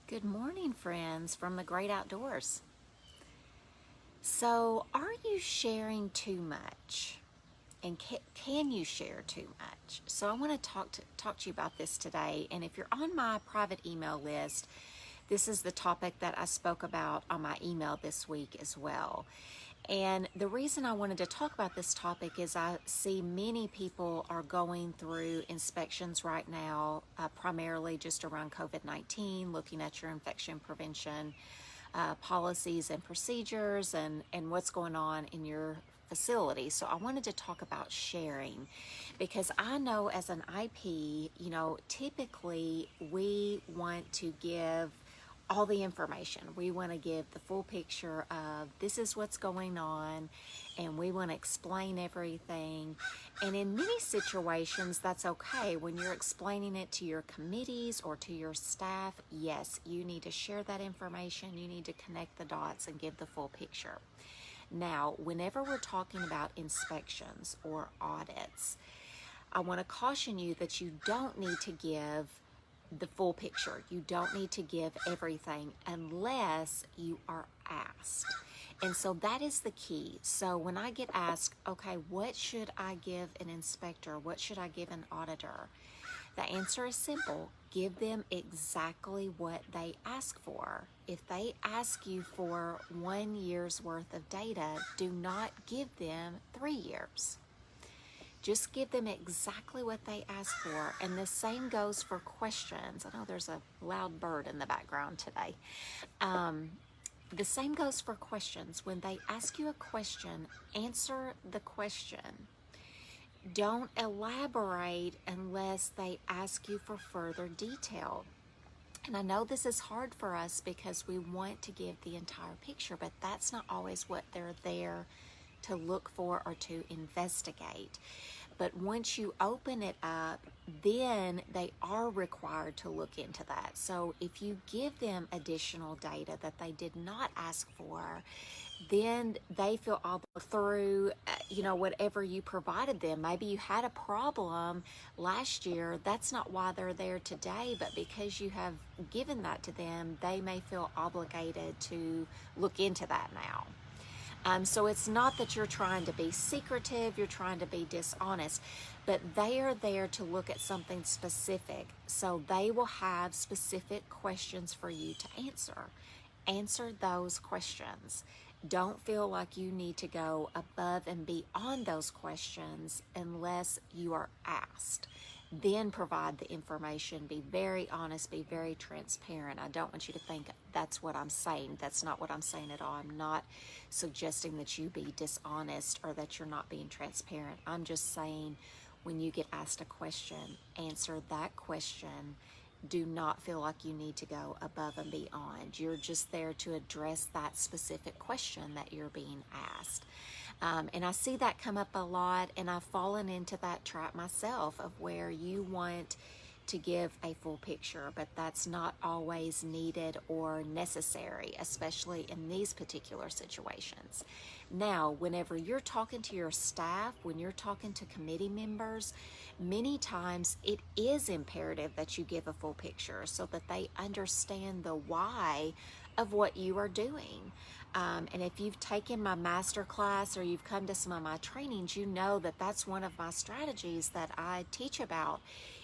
Good morning, friends from the great outdoors. So, are you sharing too much? And can you share too much? So, I want to talk to you about this today. And if you're on my private email list, this is the topic that I spoke about on my email this week as well. And the reason I wanted to talk about this topic is I see many people are going through inspections right now, primarily just around COVID-19, looking at your infection prevention policies and procedures and what's going on in your facility. So I wanted to talk about sharing because I know as an IP, typically we want to give all the information. We want to give the full picture of this is what's going on, and we want to explain everything. And in many situations, that's okay. When you're explaining it to your committees or to your staff, yes, you need to share that information. You need to connect the dots and give the full picture. Now, whenever we're talking about inspections or audits, I want to caution you that you don't need to give the full picture. You don't need to give everything unless you are asked. And so that is the key. So when I get asked, okay, what should I give an inspector? What should I give an auditor? The answer is simple. Give them exactly what they ask for. If they ask you for 1 year's worth of data, do not give them 3 years. Just give them exactly what they ask for. And the same goes for questions. I know there's a loud bird in the background today. The same goes for questions. When they ask you a question, answer the question. Don't elaborate unless they ask you for further detail. And I know this is hard for us because we want to give the entire picture, but that's not always what they're there to look for or to investigate. But once you open it up, then they are required to look into that. So if you give them additional data that they did not ask for, then they feel obligated through, whatever you provided them. Maybe you had a problem last year. That's not why they're there today, but because you have given that to them, they may feel obligated to look into that now. So it's not that you're trying to be secretive, you're trying to be dishonest, but they are there to look at something specific. So they will have specific questions for you to answer. Answer those questions. Don't feel like you need to go above and beyond those questions unless you are asked. Then provide the information. Be very honest, be very transparent. I don't want you to think that's what I'm saying. That's not what I'm saying at all. I'm not suggesting that you be dishonest or that you're not being transparent. I'm just saying when you get asked a question, answer that question. Do not feel like you need to go above and beyond. You're just there to address that specific question that you're being asked. And I see that come up a lot, and I've fallen into that trap myself of where you want to give a full picture, but that's not always needed or necessary, especially in these particular situations. Now, whenever you're talking to your staff, when you're talking to committee members, many times it is imperative that you give a full picture so that they understand the why of what you are doing. And if you've taken my master class or you've come to some of my trainings, you know that that's one of my strategies that I teach about,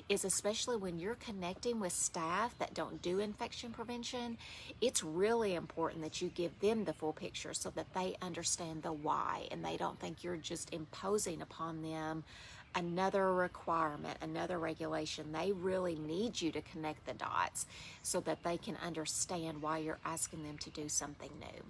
is especially when you're connecting with staff that don't do infection prevention, it's really important that you give them the full picture so that they understand the why and they don't think you're just imposing upon them another requirement, another regulation. They really need you to connect the dots so that they can understand why you're asking them to do something new.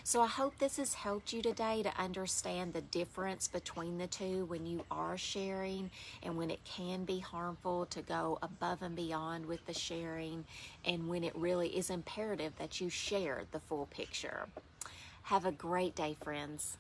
So I hope this has helped you today to understand the difference between the two when you are sharing and when it can be harmful to go above and beyond with the sharing, and when it really is imperative that you share the full picture. Have a great day, friends.